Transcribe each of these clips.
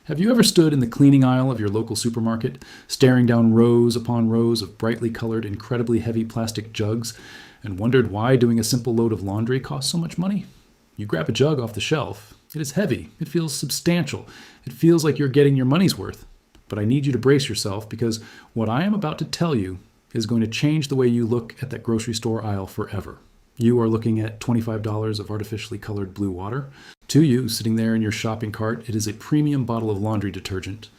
Have you ever stood in the cleaning aisle of your local supermarket, staring down rows upon rows of brightly colored, incredibly heavy plastic jugs, and wondered why doing a simple load of laundry costs so much money? You grab a jug off the shelf. It is heavy. It feels substantial. It feels like you're getting your money's worth. But I need you to brace yourself, because what I am about to tell you is going to change the way you look at that grocery store aisle forever. You are looking at $25 of artificially colored blue water. To you, sitting there in your shopping cart, it is a premium bottle of laundry detergent.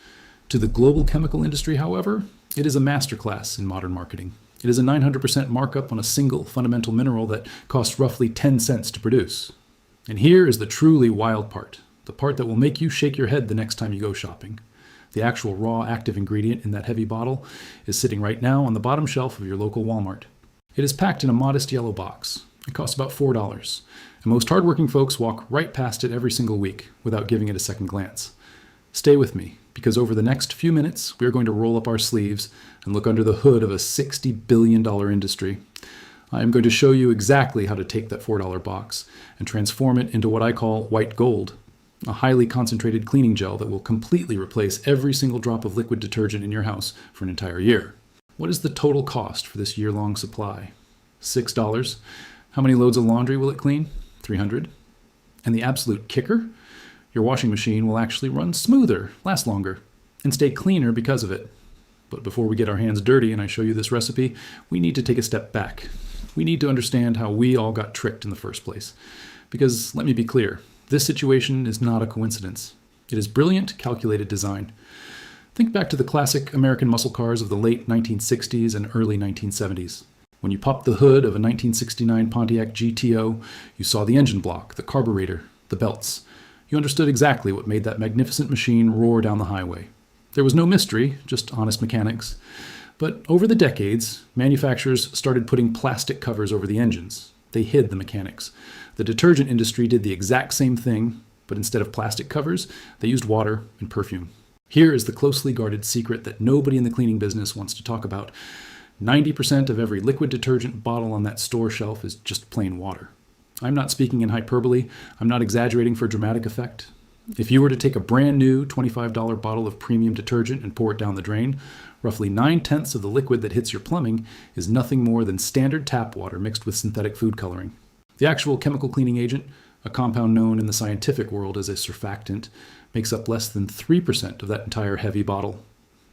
To the global chemical industry, however, it is a masterclass in modern marketing. It is a 900% markup on a single fundamental mineral that costs roughly 10 cents to produce. And here is the truly wild part, the part that will make you shake your head the next time you go shopping. The actual raw active ingredient in that heavy bottle is sitting right now on the bottom shelf of your local Walmart. It is packed in a modest yellow box. It costs about $4, and most hardworking folks walk right past it every single week without giving it a second glance. Stay with me, because over the next few minutes, we are going to roll up our sleeves and look under the hood of a $60 billion industry. I am going to show you exactly how to take that $4 box and transform it into what I call white gold, a highly concentrated cleaning gel that will completely replace every single drop of liquid detergent in your house for an entire year. What is the total cost for this year-long supply? $6. How many loads of laundry will it clean? 300. And the absolute kicker? Your washing machine will actually run smoother, last longer, and stay cleaner because of it. But before we get our hands dirty and I show you this recipe, we need to take a step back. We need to understand how we all got tricked in the first place. Because, let me be clear, this situation is not a coincidence. It is brilliant, calculated design. Think back to the classic American muscle cars of the late 1960s and early 1970s. When you popped the hood of a 1969 Pontiac GTO, you saw the engine block, the carburetor, the belts. You understood exactly what made that magnificent machine roar down the highway. There was no mystery, just honest mechanics. But over the decades, manufacturers started putting plastic covers over the engines. They hid the mechanics. The detergent industry did the exact same thing, but instead of plastic covers, they used water and perfume. Here is the closely guarded secret that nobody in the cleaning business wants to talk about. 90% of every liquid detergent bottle on that store shelf is just plain water. I'm not speaking in hyperbole. I'm not exaggerating for dramatic effect. If you were to take a brand new $25 bottle of premium detergent and pour it down the drain, roughly 9/10 of the liquid that hits your plumbing is nothing more than standard tap water mixed with synthetic food coloring. The actual chemical cleaning agent, a compound known in the scientific world as a surfactant, makes up less than 3% of that entire heavy bottle.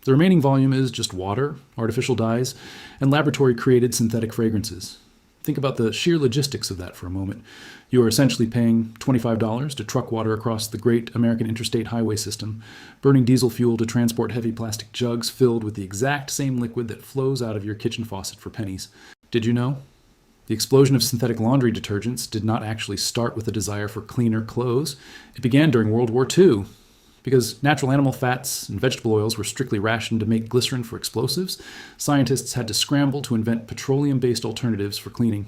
The remaining volume is just water, artificial dyes, and laboratory-created synthetic fragrances. Think about the sheer logistics of that for a moment. You are essentially paying $25 to truck water across the great American interstate highway system, burning diesel fuel to transport heavy plastic jugs filled with the exact same liquid that flows out of your kitchen faucet for pennies. Did you know? The explosion of synthetic laundry detergents did not actually start with a desire for cleaner clothes. It began during World War II. Because natural animal fats and vegetable oils were strictly rationed to make glycerin for explosives, scientists had to scramble to invent petroleum-based alternatives for cleaning.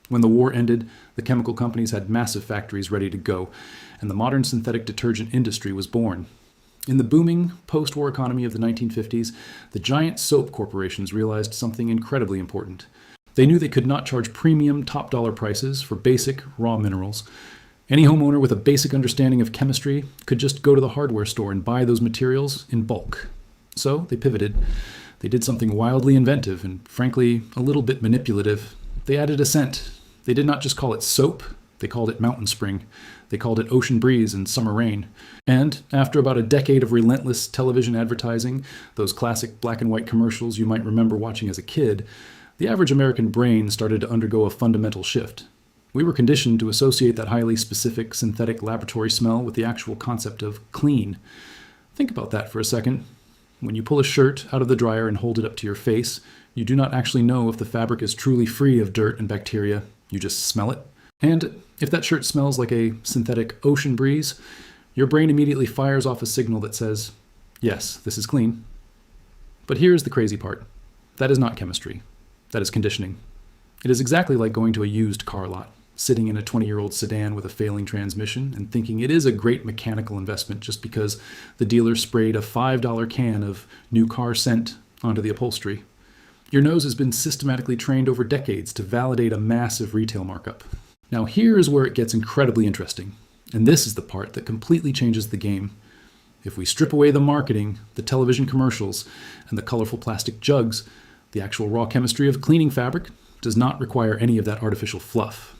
When the war ended, the chemical companies had massive factories ready to go, and the modern synthetic detergent industry was born. In the booming post-war economy of the 1950s, the giant soap corporations realized something incredibly important. They knew they could not charge premium top-dollar prices for basic, raw minerals. Any homeowner with a basic understanding of chemistry could just go to the hardware store and buy those materials in bulk. So they pivoted. They did something wildly inventive and, frankly, a little bit manipulative. They added a scent. They did not just call it soap. They called it mountain spring. They called it ocean breeze and summer rain. And after about a decade of relentless television advertising, those classic black and white commercials you might remember watching as a kid, the average American brain started to undergo a fundamental shift. We were conditioned to associate that highly specific synthetic laboratory smell with the actual concept of clean. Think about that for a second. When you pull a shirt out of the dryer and hold it up to your face, you do not actually know if the fabric is truly free of dirt and bacteria. You just smell it. And if that shirt smells like a synthetic ocean breeze, your brain immediately fires off a signal that says, yes, this is clean. But here's the crazy part. That is not chemistry. That is conditioning. It is exactly like going to a used car lot, sitting in a 20-year-old sedan with a failing transmission and thinking it is a great mechanical investment just because the dealer sprayed a $5 can of new car scent onto the upholstery. Your nose has been systematically trained over decades to validate a massive retail markup. Now here is where it gets incredibly interesting, and this is the part that completely changes the game. If we strip away the marketing, the television commercials, and the colorful plastic jugs, the actual raw chemistry of cleaning fabric does not require any of that artificial fluff.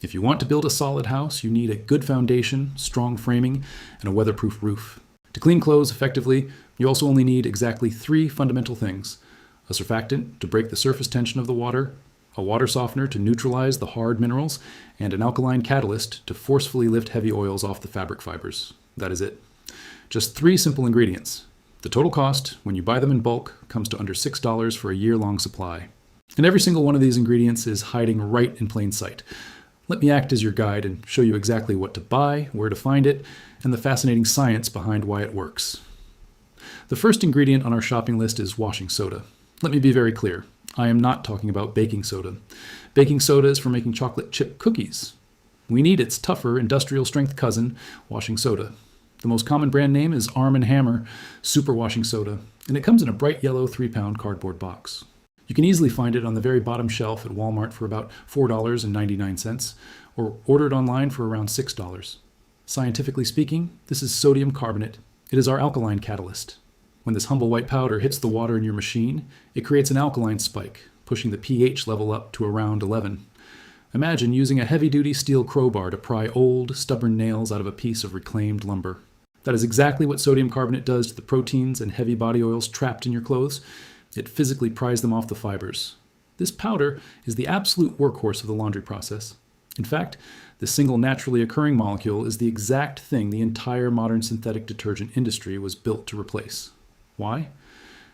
If you want to build a solid house, you need a good foundation, strong framing, and a weatherproof roof. To clean clothes effectively, you also only need exactly 3 fundamental things: a surfactant to break the surface tension of the water, a water softener to neutralize the hard minerals, and an alkaline catalyst to forcefully lift heavy oils off the fabric fibers. That is it. Just 3 simple ingredients. The total cost, when you buy them in bulk, comes to under $6 for a year-long supply. And every single one of these ingredients is hiding right in plain sight. Let me act as your guide and show you exactly what to buy, where to find it, and the fascinating science behind why it works. The first ingredient on our shopping list is washing soda. Let me be very clear. I am not talking about baking soda. Baking soda is for making chocolate chip cookies. We need its tougher, industrial-strength cousin, washing soda. The most common brand name is Arm & Hammer Super Washing Soda, and it comes in a bright yellow 3-pound cardboard box. You can easily find it on the very bottom shelf at Walmart for about $4.99, or order it online for around $6. Scientifically speaking, this is sodium carbonate. It is our alkaline catalyst. When this humble white powder hits the water in your machine, it creates an alkaline spike, pushing the pH level up to around 11. Imagine using a heavy-duty steel crowbar to pry old, stubborn nails out of a piece of reclaimed lumber. That is exactly what sodium carbonate does to the proteins and heavy body oils trapped in your clothes. It physically pries them off the fibers. This powder is the absolute workhorse of the laundry process. In fact, this single naturally occurring molecule is the exact thing the entire modern synthetic detergent industry was built to replace. Why?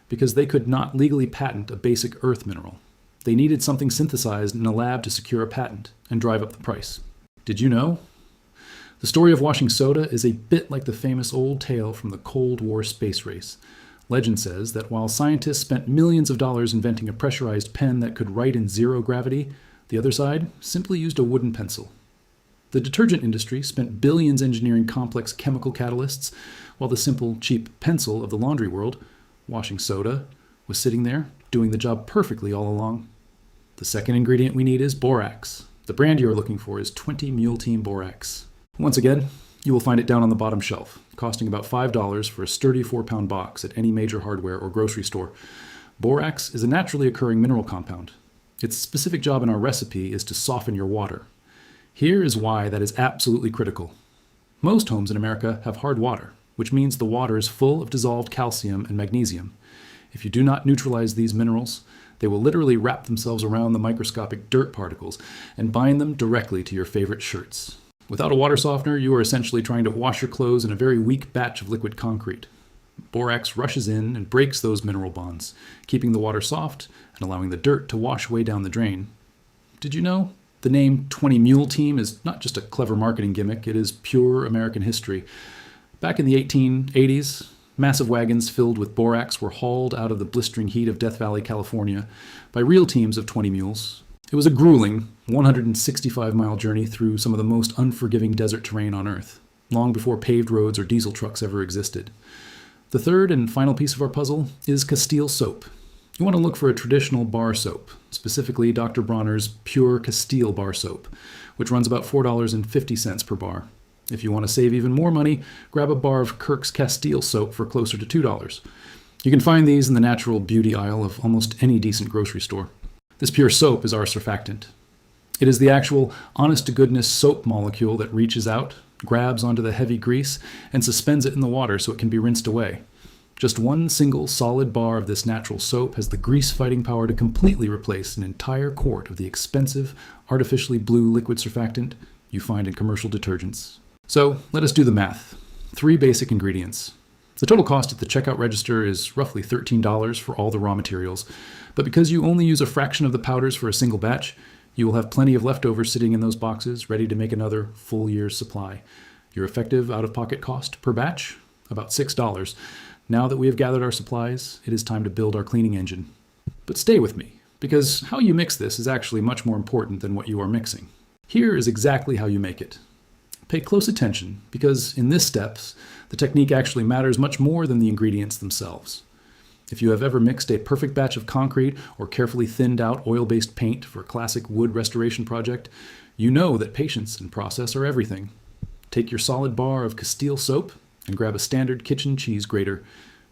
Because they could not legally patent a basic earth mineral. They needed something synthesized in a lab to secure a patent and drive up the price. Did you know? The story of washing soda is a bit like the famous old tale from the Cold War space race. Legend says that while scientists spent millions of dollars inventing a pressurized pen that could write in zero gravity, the other side simply used a wooden pencil. The detergent industry spent billions engineering complex chemical catalysts, while the simple, cheap pencil of the laundry world, washing soda, was sitting there, doing the job perfectly all along. The second ingredient we need is borax. The brand you are looking for is 20 Mule Team Borax. Once again, you will find it down on the bottom shelf, costing about $5 for a sturdy 4-pound box at any major hardware or grocery store. Borax is a naturally occurring mineral compound. Its specific job in our recipe is to soften your water. Here is why that is absolutely critical. Most homes in America have hard water, which means the water is full of dissolved calcium and magnesium. If you do not neutralize these minerals, they will literally wrap themselves around the microscopic dirt particles and bind them directly to your favorite shirts. Without a water softener, you are essentially trying to wash your clothes in a very weak batch of liquid concrete. Borax rushes in and breaks those mineral bonds, keeping the water soft and allowing the dirt to wash way down the drain. Did you know? The name 20 Mule Team is not just a clever marketing gimmick, it is pure American history. Back in the 1880s, massive wagons filled with borax were hauled out of the blistering heat of Death Valley, California, by real teams of 20 mules. It was a grueling 165-mile journey through some of the most unforgiving desert terrain on Earth, long before paved roads or diesel trucks ever existed. The third and final piece of our puzzle is Castile soap. You want to look for a traditional bar soap, specifically Dr. Bronner's Pure Castile bar soap, which runs about $4.50 per bar. If you want to save even more money, grab a bar of Kirk's Castile soap for closer to $2. You can find these in the natural beauty aisle of almost any decent grocery store. This pure soap is our surfactant. It is the actual honest-to-goodness soap molecule that reaches out, grabs onto the heavy grease, and suspends it in the water so it can be rinsed away. Just one single solid bar of this natural soap has the grease-fighting power to completely replace an entire quart of the expensive, artificially blue liquid surfactant you find in commercial detergents. So let us do the math. 3 basic ingredients. The total cost at the checkout register is roughly $13 for all the raw materials, but because you only use a fraction of the powders for a single batch, you will have plenty of leftovers sitting in those boxes ready to make another full year's supply. Your effective out-of-pocket cost per batch? About $6. Now that we have gathered our supplies, it is time to build our cleaning engine. But stay with me, because how you mix this is actually much more important than what you are mixing. Here is exactly how you make it. Pay close attention, because in this steps, the technique actually matters much more than the ingredients themselves. If you have ever mixed a perfect batch of concrete or carefully thinned out oil-based paint for a classic wood restoration project, you know that patience and process are everything. Take your solid bar of Castile soap And grab a standard kitchen cheese grater.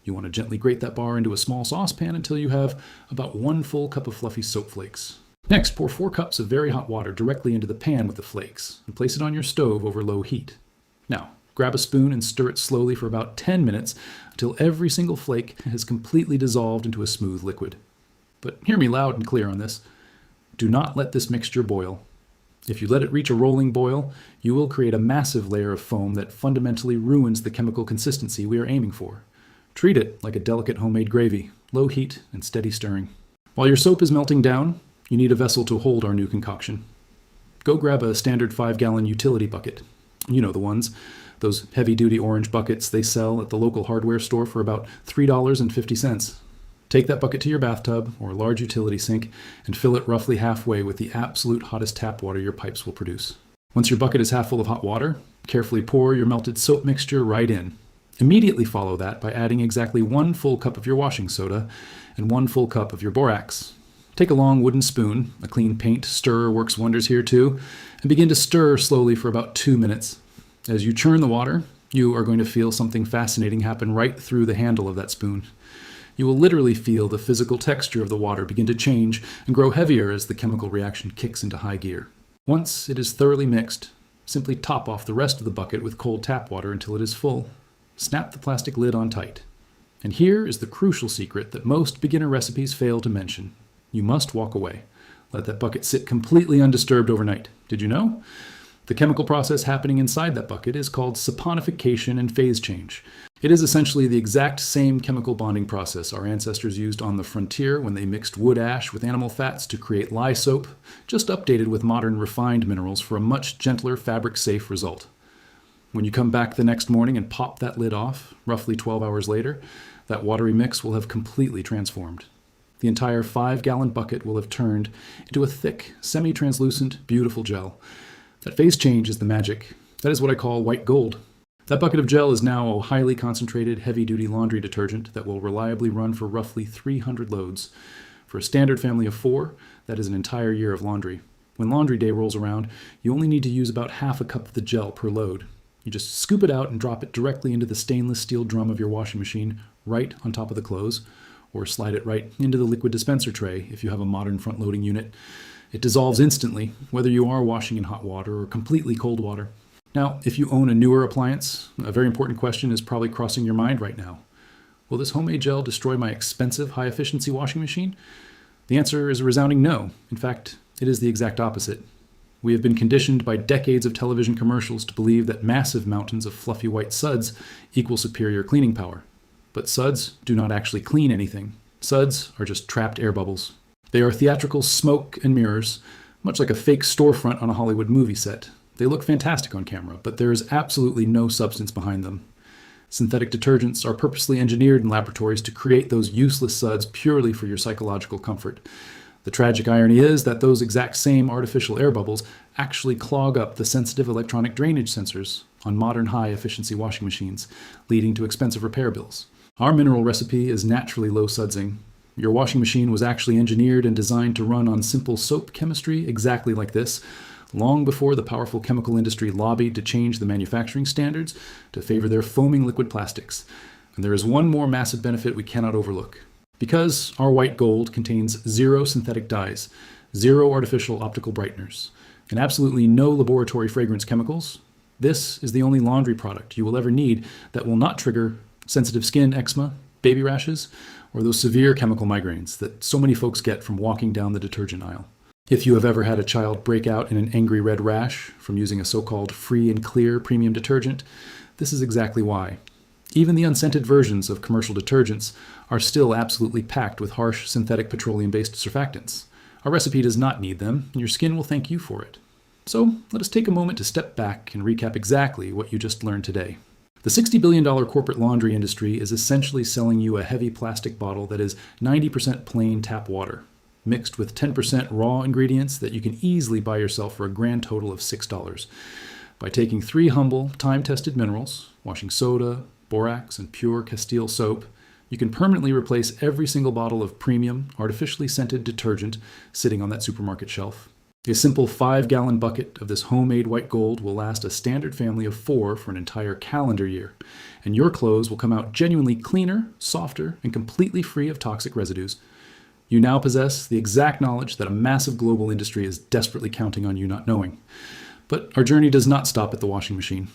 You want to gently grate that bar into a small saucepan until you have about 1 full cup of fluffy soap flakes. Next, pour 4 cups of very hot water directly into the pan with the flakes and place it on your stove over low heat. Now, grab a spoon and stir it slowly for about 10 minutes until every single flake has completely dissolved into a smooth liquid. But hear me loud and clear on this. Do not let this mixture boil. If you let it reach a rolling boil, you will create a massive layer of foam that fundamentally ruins the chemical consistency we are aiming for. Treat it like a delicate homemade gravy, low heat and steady stirring. While your soap is melting down, you need a vessel to hold our new concoction. Go grab a standard 5-gallon utility bucket. You know the ones. Those heavy-duty orange buckets they sell at the local hardware store for about $3.50. Take that bucket to your bathtub or large utility sink and fill it roughly halfway with the absolute hottest tap water your pipes will produce. Once your bucket is half full of hot water, carefully pour your melted soap mixture right in. Immediately follow that by adding exactly 1 full cup of your washing soda and 1 full cup of your borax. Take a long wooden spoon, a clean paint stirrer works wonders here too, and begin to stir slowly for about 2 minutes. As you churn the water, you are going to feel something fascinating happen right through the handle of that spoon. You will literally feel the physical texture of the water begin to change and grow heavier as the chemical reaction kicks into high gear. Once it is thoroughly mixed, simply top off the rest of the bucket with cold tap water until it is full. Snap the plastic lid on tight. And here is the crucial secret that most beginner recipes fail to mention. You must walk away. Let that bucket sit completely undisturbed overnight. Did you know? The chemical process happening inside that bucket is called saponification and phase change. It is essentially the exact same chemical bonding process our ancestors used on the frontier when they mixed wood ash with animal fats to create lye soap, just updated with modern refined minerals for a much gentler, fabric-safe result. When you come back the next morning and pop that lid off, roughly 12 hours later, that watery mix will have completely transformed. The entire 5-gallon bucket will have turned into a thick, semi-translucent, beautiful gel. That phase change is the magic. That is what I call white gold. That bucket of gel is now a highly concentrated, heavy-duty laundry detergent that will reliably run for roughly 300 loads. For a standard family of 4, that is an entire year of laundry. When laundry day rolls around, you only need to use about half a cup of the gel per load. You just scoop it out and drop it directly into the stainless steel drum of your washing machine, right on top of the clothes, or slide it right into the liquid dispenser tray if you have a modern front-loading unit. It dissolves instantly, whether you are washing in hot water or completely cold water. Now, if you own a newer appliance, a very important question is probably crossing your mind right now. Will this homemade gel destroy my expensive, high-efficiency washing machine? The answer is a resounding no. In fact, it is the exact opposite. We have been conditioned by decades of television commercials to believe that massive mountains of fluffy white suds equal superior cleaning power. But suds do not actually clean anything. Suds are just trapped air bubbles. They are theatrical smoke and mirrors, much like a fake storefront on a Hollywood movie set. They look fantastic on camera, but there is absolutely no substance behind them. Synthetic detergents are purposely engineered in laboratories to create those useless suds purely for your psychological comfort. The tragic irony is that those exact same artificial air bubbles actually clog up the sensitive electronic drainage sensors on modern high-efficiency washing machines, leading to expensive repair bills. Our mineral recipe is naturally low sudsing. Your washing machine was actually engineered and designed to run on simple soap chemistry exactly like this, long before the powerful chemical industry lobbied to change the manufacturing standards to favor their foaming liquid plastics. And there is one more massive benefit we cannot overlook. Because our white gold contains 0 synthetic dyes, 0 artificial optical brighteners, and absolutely no laboratory fragrance chemicals, this is the only laundry product you will ever need that will not trigger sensitive skin eczema, baby rashes, or those severe chemical migraines that so many folks get from walking down the detergent aisle. If you have ever had a child break out in an angry red rash from using a so-called free and clear premium detergent, this is exactly why. Even the unscented versions of commercial detergents are still absolutely packed with harsh synthetic petroleum-based surfactants. Our recipe does not need them, and your skin will thank you for it. So let us take a moment to step back and recap exactly what you just learned today. The $60 billion corporate laundry industry is essentially selling you a heavy plastic bottle that is 90% plain tap water, mixed with 10% raw ingredients that you can easily buy yourself for a grand total of $6. By taking 3 humble, time-tested minerals, washing soda, borax, and pure Castile soap, you can permanently replace every single bottle of premium, artificially scented detergent sitting on that supermarket shelf. A simple 5-gallon bucket of this homemade white gold will last a standard family of 4 for an entire calendar year, and your clothes will come out genuinely cleaner, softer, and completely free of toxic residues. You now possess the exact knowledge that a massive global industry is desperately counting on you not knowing. But our journey does not stop at the washing machine.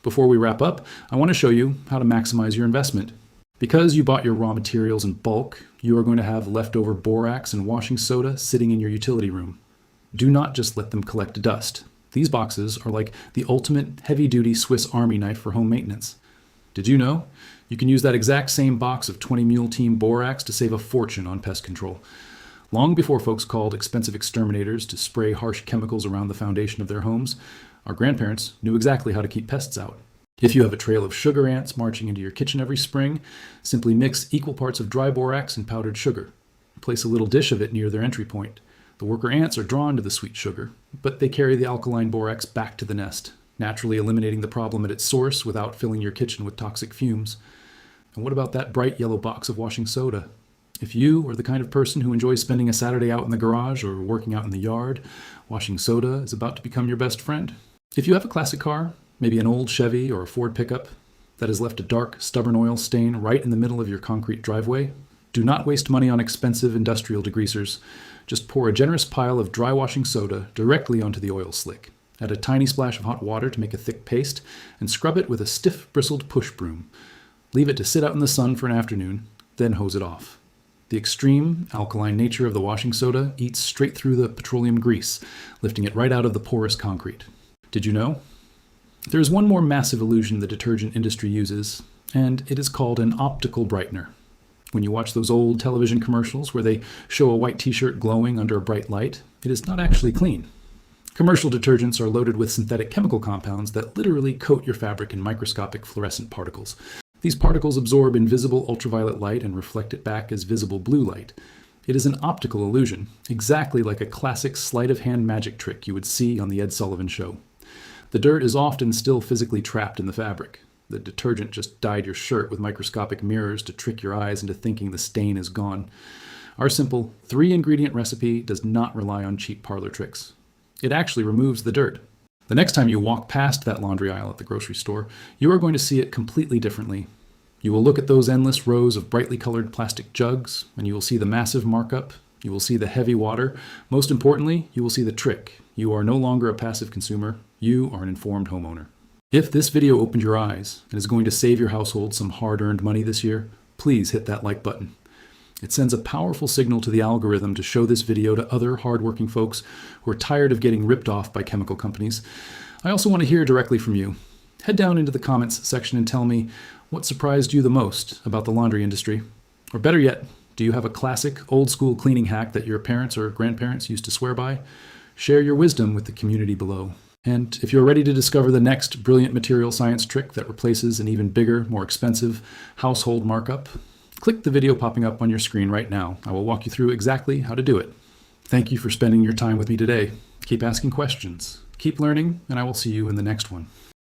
Before we wrap up, I want to show you how to maximize your investment. Because you bought your raw materials in bulk, you are going to have leftover borax and washing soda sitting in your utility room. Do not just let them collect dust. These boxes are like the ultimate heavy-duty Swiss Army knife for home maintenance. Did you know? You can use that exact same box of 20 Mule Team borax to save a fortune on pest control. Long before folks called expensive exterminators to spray harsh chemicals around the foundation of their homes, our grandparents knew exactly how to keep pests out. If you have a trail of sugar ants marching into your kitchen every spring, simply mix equal parts of dry borax and powdered sugar. Place a little dish of it near their entry point. The worker ants are drawn to the sweet sugar, but they carry the alkaline borax back to the nest, naturally eliminating the problem at its source without filling your kitchen with toxic fumes. And what about that bright yellow box of washing soda? If you are the kind of person who enjoys spending a Saturday out in the garage or working out in the yard, washing soda is about to become your best friend. If you have a classic car, maybe an old Chevy or a Ford pickup, that has left a dark, stubborn oil stain right in the middle of your concrete driveway, do not waste money on expensive industrial degreasers. Just pour a generous pile of dry washing soda directly onto the oil slick. Add a tiny splash of hot water to make a thick paste, and scrub it with a stiff, bristled push broom. Leave it to sit out in the sun for an afternoon, then hose it off. The extreme, alkaline nature of the washing soda eats straight through the petroleum grease, lifting it right out of the porous concrete. Did you know? There is one more massive illusion the detergent industry uses, and it is called an optical brightener. When you watch those old television commercials where they show a white t-shirt glowing under a bright light, it is not actually clean. Commercial detergents are loaded with synthetic chemical compounds that literally coat your fabric in microscopic fluorescent particles. These particles absorb invisible ultraviolet light and reflect it back as visible blue light. It is an optical illusion, exactly like a classic sleight-of-hand magic trick you would see on the Ed Sullivan Show. The dirt is often still physically trapped in the fabric. The detergent just dyed your shirt with microscopic mirrors to trick your eyes into thinking the stain is gone. Our simple 3-ingredient recipe does not rely on cheap parlor tricks. It actually removes the dirt. The next time you walk past that laundry aisle at the grocery store, you are going to see it completely differently. You will look at those endless rows of brightly colored plastic jugs, and you will see the massive markup. You will see the heavy water. Most importantly, you will see the trick. You are no longer a passive consumer. You are an informed homeowner. If this video opened your eyes and is going to save your household some hard-earned money this year, please hit that like button. It sends a powerful signal to the algorithm to show this video to other hardworking folks who are tired of getting ripped off by chemical companies. I also want to hear directly from you. Head down into the comments section and tell me what surprised you the most about the laundry industry. Or better yet, do you have a classic, old-school cleaning hack that your parents or grandparents used to swear by? Share your wisdom with the community below. And if you're ready to discover the next brilliant material science trick that replaces an even bigger, more expensive household markup, click the video popping up on your screen right now. I will walk you through exactly how to do it. Thank you for spending your time with me today. Keep asking questions, keep learning, and I will see you in the next one.